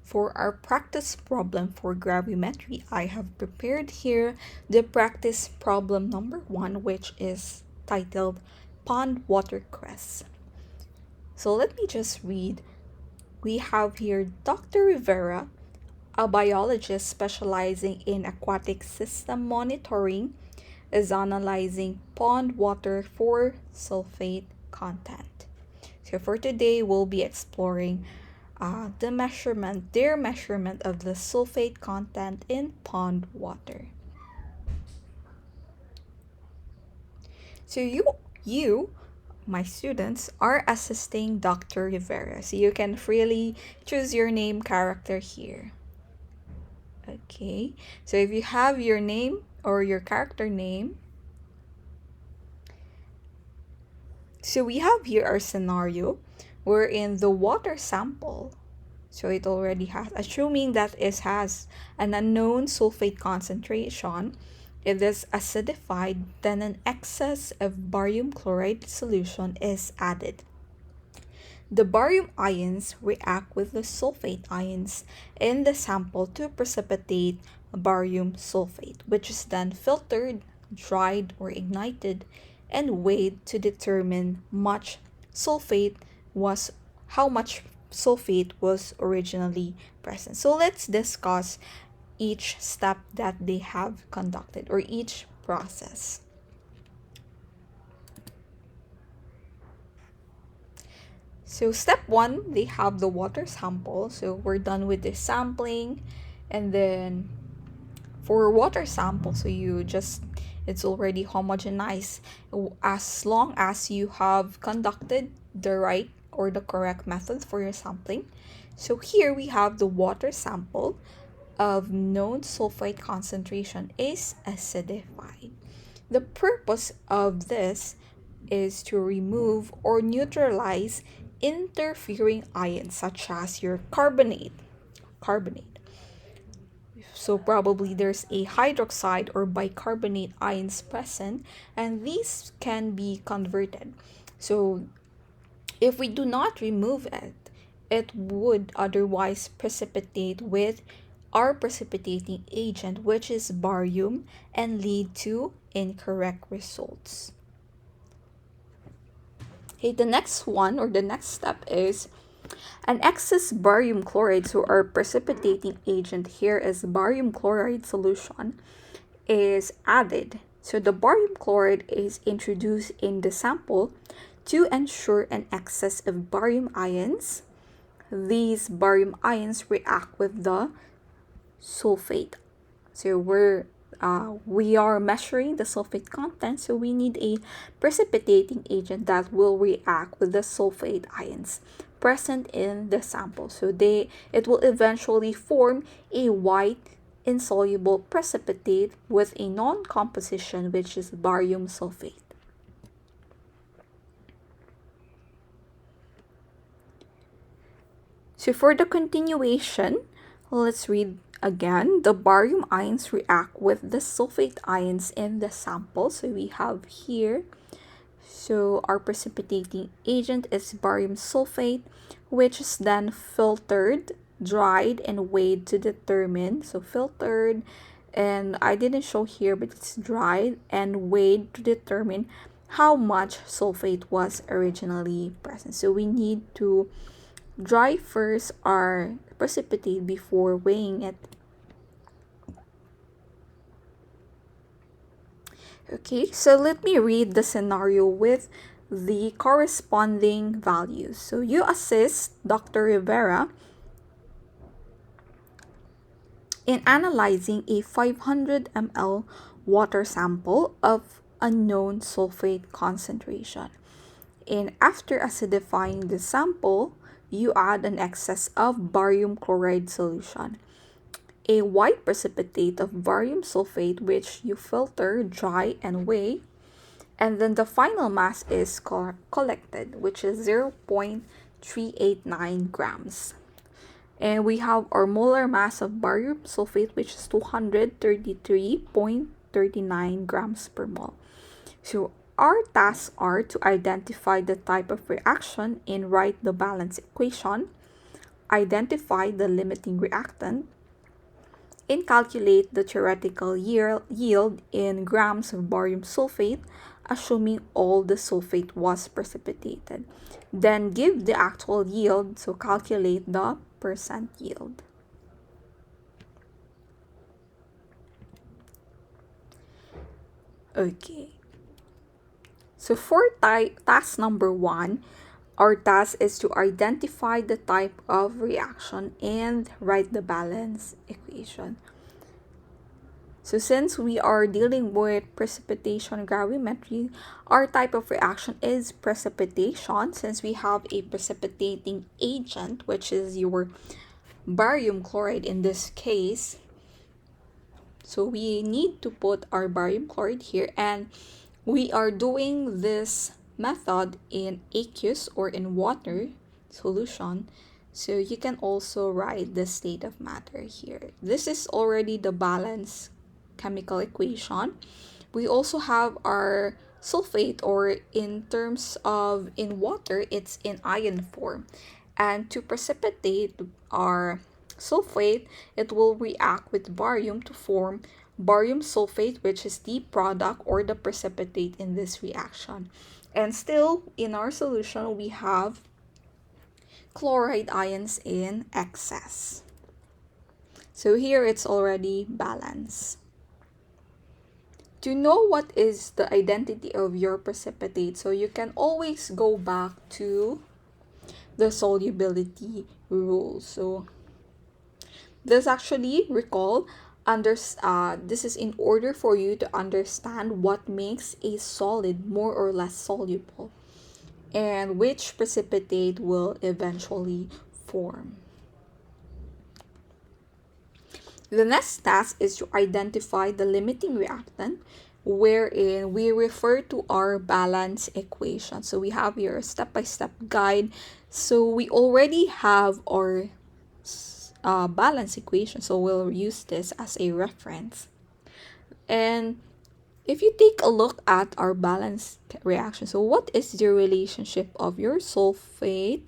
For our practice problem for gravimetry, I have prepared here the practice problem number 1, which is titled Pond Watercress. So let me just read. We have here Dr. Rivera, a biologist specializing in aquatic system monitoring, is analyzing pond water for sulfate content. So for today, we'll be exploring their measurement of the sulfate content in pond water. So you, my students, are assisting Dr. Rivera. So you can freely choose your name character here. Okay, so if you have your name or your character name, so we have here our scenario wherein the water sample, so it already has, assuming that it has an unknown sulfate concentration, it is acidified, then an excess of barium chloride solution is added. The barium ions react with the sulfate ions in the sample to precipitate barium sulfate, which is then filtered, dried, or ignited and weighed to determine how much sulfate was originally present. So let's discuss each step that they have conducted or each process. So step 1, they have the water sample. So we're done with the sampling, and then for water sample, so it's already homogenized as long as you have conducted the right or the correct method for your sampling. So here we have the water sample of known sulfate concentration is acidified. The purpose of this is to remove or neutralize interfering ions such as your carbonate. So probably there's a hydroxide or bicarbonate ions present, and these can be converted. So if we do not remove it, it would otherwise precipitate with our precipitating agent, which is barium, and lead to incorrect results. Okay, the next step is an excess barium chloride. So our precipitating agent here is barium chloride solution is added. So the barium chloride is introduced in the sample to ensure an excess of barium ions. These barium ions react with the sulfate. So we are measuring the sulfate content, so we need a precipitating agent that will react with the sulfate ions present in the sample. So it will eventually form a white insoluble precipitate with a non-composition, which is barium sulfate. So for the continuation, let's read again. The barium ions react with the sulfate ions in the sample. So we have here, so our precipitating agent is barium sulfate, which is then filtered, dried, and weighed to determine. So filtered, and I didn't show here, but it's dried and weighed to determine how much sulfate was originally present. So we need to dry first our precipitate before weighing it. Okay, so let me read the scenario with the corresponding values. So you assist Dr. Rivera in analyzing a 500 ml water sample of unknown sulfate concentration. And after acidifying the sample, you add an excess of barium chloride solution, a white precipitate of barium sulfate, which you filter, dry, and weigh, and then the final mass is collected, which is 0.389 grams. And we have our molar mass of barium sulfate, which is 233.39 grams per mole. So our tasks are to identify the type of reaction and write the balance equation, identify the limiting reactant, and calculate the theoretical yield in grams of barium sulfate, assuming all the sulfate was precipitated. Then give the actual yield, so calculate the percent yield. Okay. So for task number 1, our task is to identify the type of reaction and write the balance equation. So since we are dealing with precipitation gravimetry, our type of reaction is precipitation, since we have a precipitating agent, which is your barium chloride in this case. So we need to put our barium chloride here, and we are doing this method in aqueous or in water solution. So you can also write the state of matter here. This is already the balance chemical equation. We also have our sulfate, or in terms of in water, it's in ion form. And to precipitate our sulfate, it will react with barium to form barium sulfate, which is the product or the precipitate in this reaction. And still, in our solution, we have chloride ions in excess. So here it's already balanced. To know what is the identity of your precipitate, so you can always go back to the solubility rule. So this actually, recall, this is in order for you to understand what makes a solid more or less soluble and which precipitate will eventually form. The next task is to identify the limiting reactant, wherein we refer to our balance equation. So we have your step-by-step guide. So we already have our balance equation, so we'll use this as a reference. And if you take a look at our balance reaction, so what is the relationship of your sulfate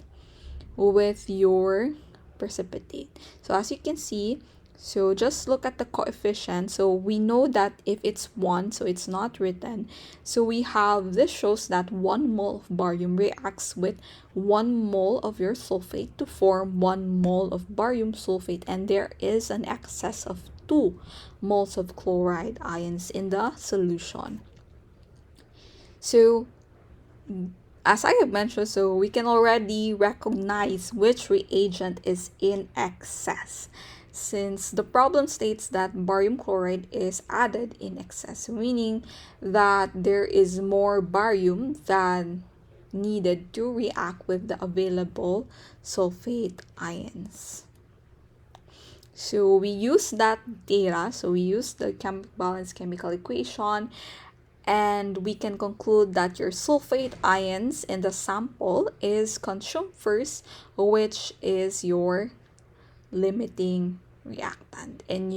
with your precipitate? So as you can see, so just look at the coefficient. So we know that if it's 1, so it's not written. So we have, this shows that 1 mole of barium reacts with 1 mole of your sulfate to form 1 mole of barium sulfate, and there is an excess of 2 moles of chloride ions in the solution. So as I have mentioned, so we can already recognize which reagent is in excess, since the problem states that barium chloride is added in excess, meaning that there is more barium than needed to react with the available sulfate ions. So we use that data, so we use the balance chemical equation, and we can conclude that your sulfate ions in the sample is consumed first, which is your limiting reactant. And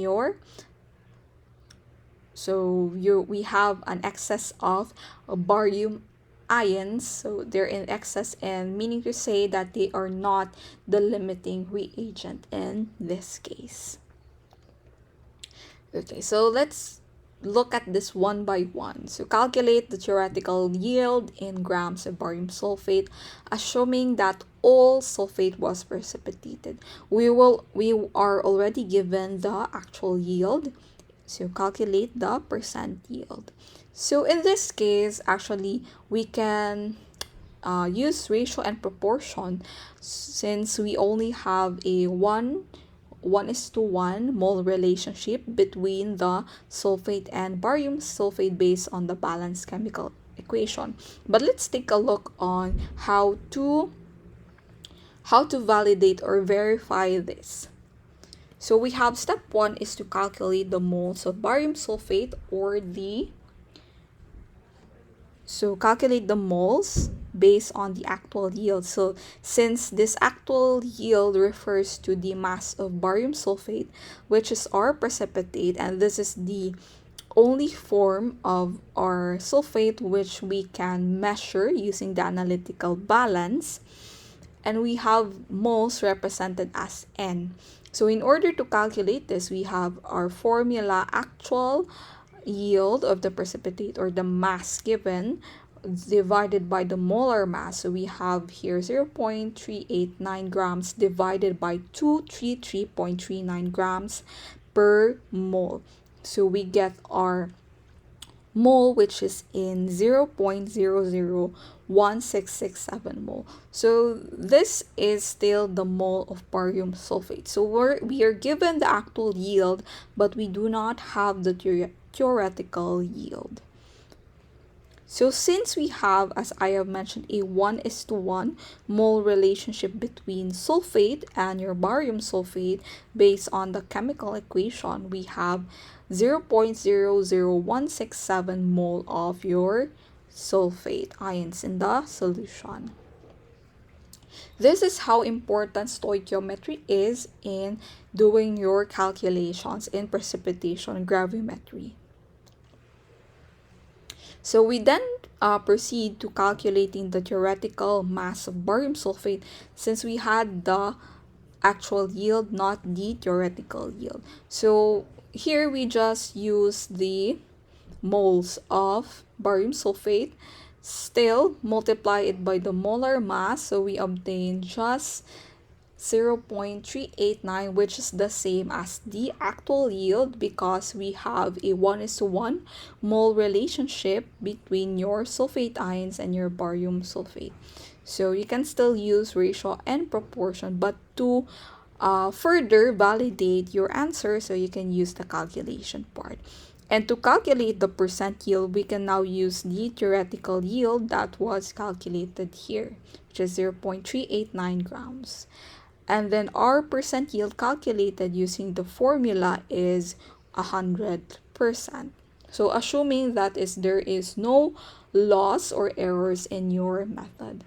we have an excess of barium ions, so they're in excess, and meaning to say that they are not the limiting reagent in this case. Okay, so let's look at this one by one. So calculate the theoretical yield in grams of barium sulfate, assuming that all sulfate was precipitated. We are already given the actual yield, so calculate the percent yield. So in this case, actually, we can use ratio and proportion, since we only have a 1:1 mole relationship between the sulfate and barium sulfate based on the balanced chemical equation. But let's take a look on how to validate or verify this. So we have step 1 is to calculate the moles of barium sulfate, or calculate the moles based on the actual yield. So since this actual yield refers to the mass of barium sulfate, which is our precipitate, and this is the only form of our sulfate which we can measure using the analytical balance, and we have moles represented as N. So in order to calculate this, we have our formula: actual yield of the precipitate, or the mass given, divided by the molar mass. So we have here 0.389 grams divided by 233.39 grams per mole. So we get our mole, which is in 0.001667 mole. So this is still the mole of barium sulfate. So we are given the actual yield, but we do not have the theoretical yield. So since we have, as I have mentioned, a 1:1 mole relationship between sulfate and your barium sulfate based on the chemical equation, we have 0.00167 mole of your sulfate ions in the solution. This is how important stoichiometry is in doing your calculations in precipitation gravimetry. So we then proceed to calculating the theoretical mass of barium sulfate, since we had the actual yield, not the theoretical yield. So here we just use the moles of barium sulfate, still multiply it by the molar mass, so we obtain just 0.389, which is the same as the actual yield, because we have a 1:1 mole relationship between your sulfate ions and your barium sulfate. So you can still use ratio and proportion, but to further validate your answer, so you can use the calculation part. And to calculate the percent yield, we can now use the theoretical yield that was calculated here, which is 0.389 grams. And then our percent yield calculated using the formula is 100%. So assuming that there is no loss or errors in your method.